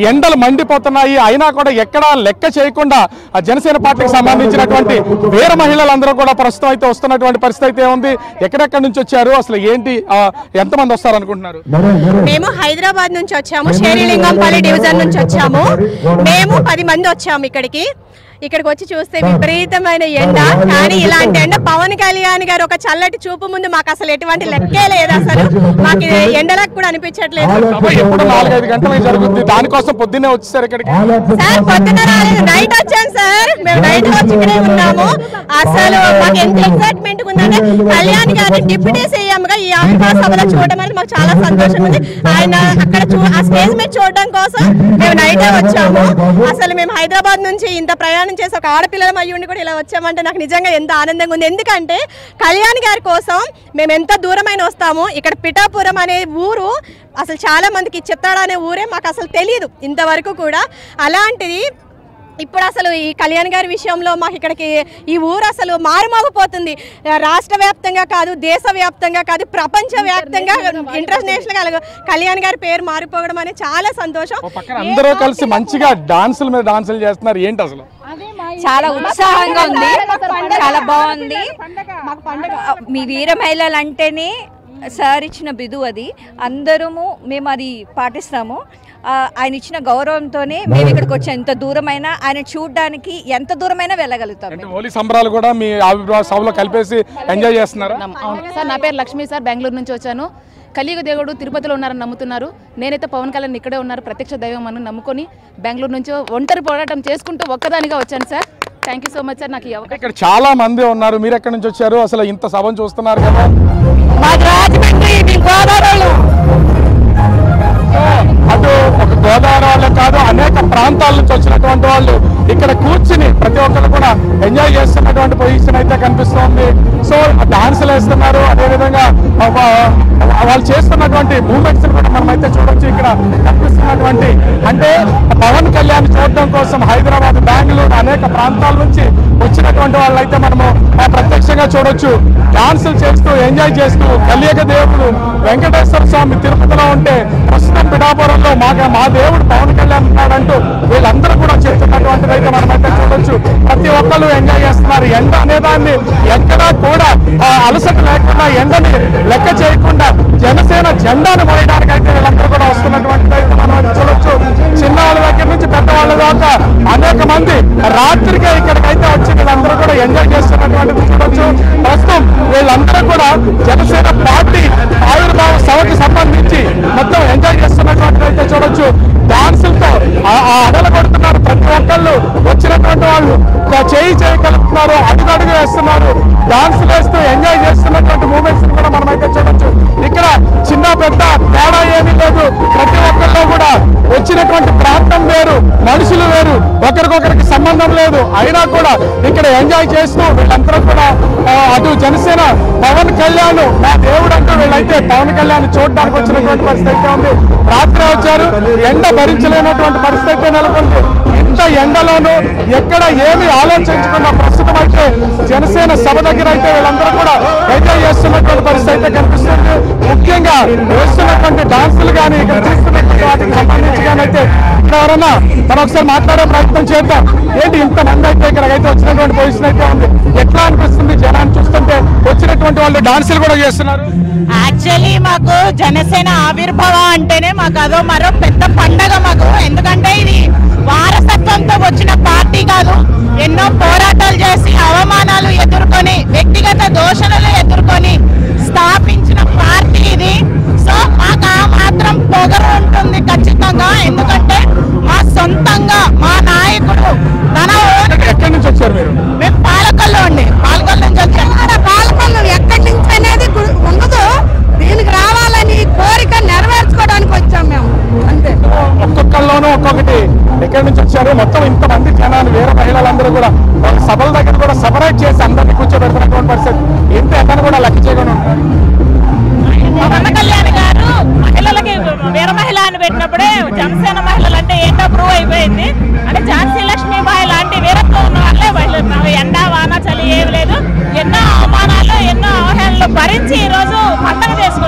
ఎండలు మండిపోతున్నాయి. అయినా కూడా ఎక్కడా లెక్క చేయకుండా ఆ జనసేన పార్టీకి సంబంధించినటువంటి వీర మహిళలందరూ కూడా ప్రస్తుతం అయితే వస్తున్నటువంటి పరిస్థితి అయితే ఉంది. ఎక్కడెక్కడి నుంచి వచ్చారు, అసలు ఏంటి, ఎంతమంది వస్తారు అనుకుంటున్నారు? మేము హైదరాబాద్ నుంచి వచ్చాము, షేరిలింగంపల్లి డివిజన్ నుంచి వచ్చాము. మేము 10 మంది వచ్చాము ఇక్కడికి వచ్చి చూస్తే విపరీతమైన ఎండ. కానీ ఇలాంటి ఎండ పవన్ కళ్యాణ్ గారు ఒక చల్లటి చూపు ముందు మాకు అసలు ఎటువంటి లెక్కే లేదు. అసలు మాకు ఎండలకు కూడా అనిపించట్లేదు. ఎప్పుడు 4-5 గంటలకు జరుగుతుంది, దానికోసం పొద్దున్నే వచ్చేసారు ఇక్కడికి? సార్ పొద్దున్న రాలేదు, నైట్ వచ్చాం సార్. మేము నైట్ వచ్చి ఇక్కడే ఉన్నాము. అసలు మాకు ఎంత ఎక్సైట్మెంట్ ఉందంటే కళ్యాణ్ గారిని డిప్యూటీ సీఎం గా ఈ ఆవిర్భావ సభలో చూడడం అనేది మాకు చాలా సంతోషంగా ఉంది. ఆయన అక్కడ ఆ స్టేజ్ మీద చూడడం కోసం మేము నైటే వచ్చాము. అసలు మేము హైదరాబాద్ నుంచి ఇంత ప్రయాణం చేసి ఒక ఆడపిల్లల అయ్యుండి కూడా ఇలా వచ్చామంటే నాకు నిజంగా ఎంత ఆనందంగా ఉంది. ఎందుకంటే కళ్యాణ్ గారి కోసం మేము ఎంత దూరమైన వస్తాము. ఇక్కడ పిఠాపురం అనే ఊరు అసలు చాలా మందికి చిత్తాడ అనే ఊరే మాకు అసలు తెలియదు ఇంతవరకు కూడా. అలాంటిది ఇప్పుడు అసలు ఈ కళ్యాణ్ గారి విషయంలో మాకు ఇక్కడికి ఈ ఊరు అసలు మారుమోగిపోతుంది. రాష్ట్ర వ్యాప్తంగా కాదు, దేశవ్యాప్తంగా కాదు, ప్రపంచవ్యాప్తంగా ఇంటర్నేషనల్ కళ్యాణ్ గారి పేరు మారిపోవడం అనేది చాలా సంతోషం. అందరూ కలిసి మంచిగా డాన్సుల మీద డాన్సులు చేస్తున్నారు. ఏంటి అసలు? చాలా ఉత్సాహంగా ఉంది, చాలా బాగుంది. మీ వీర మహిళలు అంటేనే సార్ ఇచ్చిన బిదు, అది అందరము మేము అది పాటిస్తాము. ఆయన ఇచ్చిన గౌరవంతోనే మేము ఇక్కడికి వచ్చాం. ఎంత దూరమైనా ఆయన చూడడానికి ఎంత దూరమైనా వెళ్ళగలుగుతాం. హోలీ సంబరాలు కూడా మీ ఆవిర్భావ సభలో కలిపేసి ఎంజాయ్ చేస్తున్నారు? అవును సార్, నా పేరు లక్ష్మి సార్, బెంగళూరు నుంచి వచ్చాను. కలియుగ దేవుడు తిరుపతిలో ఉన్నారని నమ్ముతున్నారు. నేనైతే పవన్ కళ్యాణ్ ఇక్కడే ఉన్నారు, ప్రత్యక్ష దైవం అని నమ్ముకొని బెంగళూరు నుంచి ఒంటరి పోరాటం చేసుకుంటూ ఒక్కదానిగా వచ్చాను sir. Thank you so much sir. నాకు ఇక్కడ చాలా మంది ఉన్నారు, మీరు ఎక్కడి నుంచి వచ్చారు? అసలు ఇంత సభను చూస్తున్నారు కదా? అటు ఒక గోదావరి వాళ్ళే కాదు, అనేక ప్రాంతాల నుంచి వచ్చినటువంటి వాళ్ళు ఇక్కడ కూర్చుని ప్రతి ఒక్కరు కూడా ఎంజాయ్ చేస్తున్నటువంటి పొజిషన్ అయితే కనిపిస్తోంది. సో డాన్సులు వేస్తున్నారు, అదేవిధంగా వాళ్ళు చేస్తున్నటువంటి మూమెంట్స్ కూడా మనం అయితే చూడొచ్చు. ఇక్కడ కనిపిస్తున్నటువంటి అంటే పవన్ కళ్యాణ్ చూడడం కోసం హైదరాబాద్, బెంగళూరు అనేక ప్రాంతాల నుంచి వచ్చినటువంటి వాళ్ళు అయితే మనము ప్రత్యక్షంగా చూడొచ్చు. డాన్సులు చేస్తూ ఎంజాయ్ చేస్తూ కలియుగ దేవుడు వెంకటేశ్వర స్వామి తిరుపతిలో ఉంటే ప్రస్తుతం పిఠాపురంలో మా దేవుడు పవన్ కళ్యాణ్ ఉన్నాడంటూ వీళ్ళందరూ కూడా చేస్తున్నటువంటిది అయితే మనమైతే చూడొచ్చు. ప్రతి ఒక్కరు ఎంజాయ్ చేస్తున్నారు. ఎండ అనేదాన్ని ఎక్కడా కూడా అలసట లేకుండా, ఎండని లెక్క చేయకుండా జనసేన జెండాను మోయడానికి అయితే వీళ్ళందరూ కూడా వస్తున్నటువంటిది అయితే మనం చూడొచ్చు. చిన్నవాళ్ళ దగ్గర నుంచి పెద్దవాళ్ళ దాకా అనేక మంది రాత్రికే ఇక్కడికైతే వచ్చి వీళ్ళందరూ కూడా ఎంజాయ్ చేస్తున్నటువంటిది చూడొచ్చు. ప్రస్తుతం వీళ్ళందరూ కూడా జనసేన పార్టీ ఆవిర్భావ సభకి సంబంధించి మొత్తం ఎంజాయ్ చేస్తున్నటువంటిది అయితే చూడొచ్చు. డాన్సులతో అడలు కొడుతున్నారు. ప్రతి ఒక్కళ్ళు వచ్చినటువంటి వాళ్ళు చేయి కలుపుతున్నారు, అడుగు వేస్తున్నారు, డాన్సులు వేస్తూ ఎంజాయ్ చేస్తున్నటువంటి మూమెంట్స్ కూడా మనం అయితే చూడొచ్చు. ఇక్కడ చిన్న పెద్ద తేడా ఏమీ లేదు. ప్రతి ఒక్కరిలో కూడా వచ్చినటువంటి ప్రాంతం వేరు, మనుషులు వేరు, ఒకరికొకరికి సంబంధం లేదు. అయినా కూడా ఇక్కడ ఎంజాయ్ చేస్తూ వీళ్ళందరూ కూడా అటు జనసేన పవన్ కళ్యాణ్ నా దేవుడు అంటూ వీళ్ళైతే పవన్ కళ్యాణ్ చూడడానికి వచ్చినటువంటి పరిస్థితి అయితే ఉంది. రాత్రి వచ్చారు, ఎండ భరించలేనటువంటి పరిస్థితి అయితే నెలకొంది. ఇంత ఎండలోనూ ఎక్కడ ఏమి ఆలోచించకుండా ప్రస్తుతం అయితే జనసేన సభ దగ్గర అయితే వీళ్ళందరూ కూడా ఎంజాయ్ చేస్తున్నటువంటి పరిస్థితి అయితే కనిపిస్తుంది. ముఖ్యంగా వేస్తున్నటువంటి డాన్సులు కానీ ఇక్కడ చూస్తున్నటువంటి వాటికి సంబంధించి కానీ అయితే ఇక్కడ ఎవరన్నా మనం ఒకసారి మాట్లాడే ప్రయత్నం చేద్దాం. ఏంటి ఇంత మంది అయితే ఇక్కడికైతే వచ్చినటువంటి పొజిషన్ అయితే ఉంది, ఎట్లా అనిపిస్తుంది జనాన్ని చూస్తుంటే? వచ్చినటువంటి వాళ్ళు డాన్సులు కూడా చేస్తున్నారు. యాక్చువల్లీ మాకు జనసేన ఆవిర్భావ అంటేనే మాకు అదో మరో పెద్ద పండగ మాకు. ఎందుకంటే ఇది వారసత్వంతో వచ్చిన పార్టీ కాదు. ఎన్నో పోరాటాలు చేసి అవమానాలు ఎదుర్కొని వ్యక్తిగత దోషణలు ఎదుర్కొని స్థాపించిన పార్టీ ఇది. సో మాకు ఆ మాత్రం పొగరు ఉంటుంది ఖచ్చితంగా. ఎందుకంటే మా సొంతంగా మా నాయకుడు ఎక్కడి నుంచి వచ్చారు మీరు? మేము పాలకొల్లు అండి, పాలకొల్లు నుంచి వచ్చాము. పాలకొల్లు ఎక్కడి నుంచి అనేది ఉండదు, దీనికి రావాలని కోరిక నెరవేర్చుకోవడానికి వచ్చాం మేము అంతే. ఒక్కొక్కళ్ళలోనూ ఒక్కొక్కటి ఎక్కడి నుంచి వచ్చారు. మొత్తం ఇంతమంది జనాలు వేరే మహిళలందరూ కూడా సభల దగ్గర కూడా సపరేట్ చేసి అందరినీ కూర్చోబెడుతున్నటువంటి పరిస్థితి. ఇంత ఎక్కడిని కూడా లెక్క చేయకుండా పవన్ కళ్యాణ్ గారు మహిళలకి వీర మహిళ అని పెట్టినప్పుడే జనసేన మహిళలు అంటే ఏంటో ప్రూవ్ అయిపోయింది. అంటే ఝాన్సీ లక్ష్మీబాయి లాంటి వీరత్వం ఉన్న వాళ్ళే మహిళలు. ఎండ వాన చలి ఏమి లేదు, ఎన్నో అవమానాలు ఎన్నో అవహేళనలు భరించి ఈ రోజు పండుగ చేసుకుంటారు.